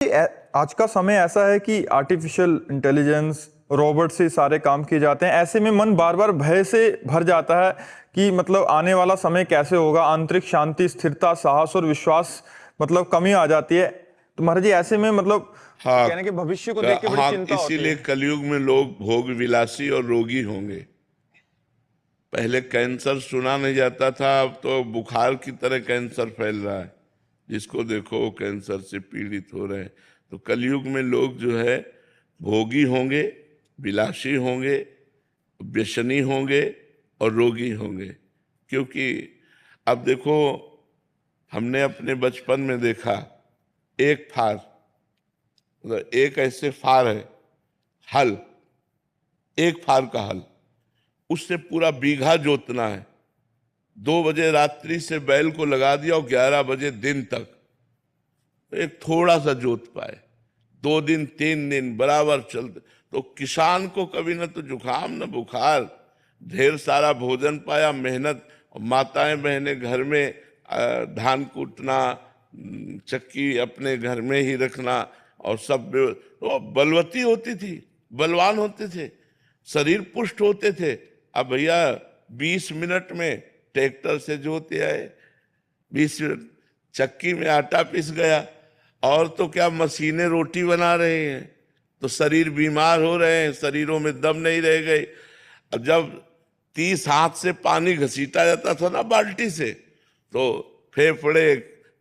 आज का समय ऐसा है कि आर्टिफिशियल इंटेलिजेंस रोबोट से सारे काम किए जाते हैं। ऐसे में मन बार बार भय से भर जाता है कि मतलब आने वाला समय कैसे होगा। आंतरिक शांति, स्थिरता, साहस और विश्वास मतलब कमी आ जाती है। तो महाराज जी, ऐसे में मतलब हाँ कहने के भविष्य को देख के बड़ी हाँ, चिंता होती इसीलिए है। कलयुग में लोग भोग विलासी और रोगी होंगे। पहले कैंसर सुना नहीं जाता था, अब तो बुखार की तरह कैंसर फैल रहा है। जिसको देखो वो कैंसर से पीड़ित हो रहे हैं। तो कलयुग में लोग जो है भोगी होंगे, विलासी होंगे, व्यसनी होंगे और रोगी होंगे। क्योंकि अब देखो, हमने अपने बचपन में देखा, एक फार, मतलब एक ऐसे फार है, हल, एक फार का हल, उससे पूरा बीघा जोतना है। 2 बजे रात्रि से बैल को लगा दिया और 11 बजे दिन तक तो एक थोड़ा सा जोत पाए। 2 दिन 3 दिन बराबर चलते तो किसान को कभी न तो जुकाम न बुखार, ढेर सारा भोजन पाया, मेहनत। माताएं बहनें घर में धान कूटना, चक्की अपने घर में ही रखना, और सब तो बलवती होती थी, बलवान होते थे, शरीर पुष्ट होते थे। अब भैया 20 मिनट में ट्रैक्टर से जोते आए, 20 मिनट चक्की में आटा पिस गया, और तो क्या मशीनें रोटी बना रहे हैं। तो शरीर बीमार हो रहे हैं, शरीरों में दम नहीं रह गए। अब जब 30 हाथ से पानी घसीटा जाता था ना बाल्टी से, तो फेफड़े,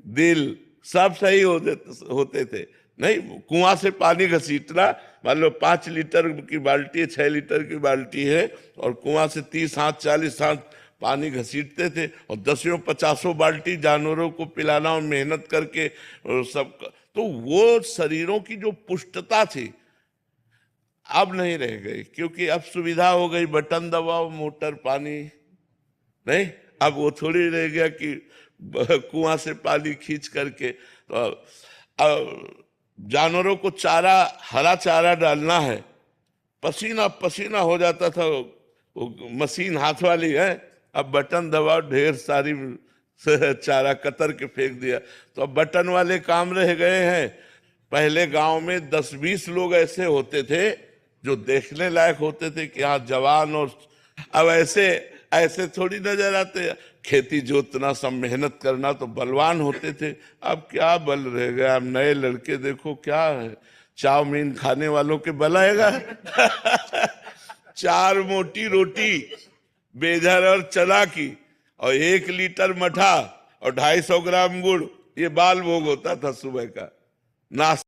दिल सब सही होते थे। नहीं, कुआं से पानी घसीटना, मान लो 5 लीटर की बाल्टी है, 6 लीटर की बाल्टी है, और कुआं से 30 हाथ 40 हाथ पानी घसीटते थे, और 10-50 बाल्टी जानवरों को पिलाना और मेहनत करके और सब। तो वो शरीरों की जो पुष्टता थी अब नहीं रह गई, क्योंकि अब सुविधा हो गई, बटन दबाओ मोटर पानी। नहीं, अब वो थोड़ी रह गया कि कुआं से पानी खींच करके। तो अब जानवरों को चारा, हरा चारा डालना है, पसीना पसीना हो जाता था। वो मशीन हाथ वाली है, अब बटन दबाओ, ढेर सारी चारा कतर के फेंक दिया। तो अब बटन वाले काम रह गए हैं। पहले गांव में 10-20 लोग ऐसे होते थे जो देखने लायक होते थे कि हाँ जवान, और अब ऐसे ऐसे थोड़ी नजर आते। खेती जोतना, सब मेहनत करना, तो बलवान होते थे। अब क्या बल रह गया। अब नए लड़के देखो क्या है, चाउमीन खाने वालों के बल आएगा। 4 मोटी रोटी बेजर और चना की, और 1 लीटर मठा और 250 ग्राम गुड़, ये बाल भोग होता था सुबह का नाश्ता।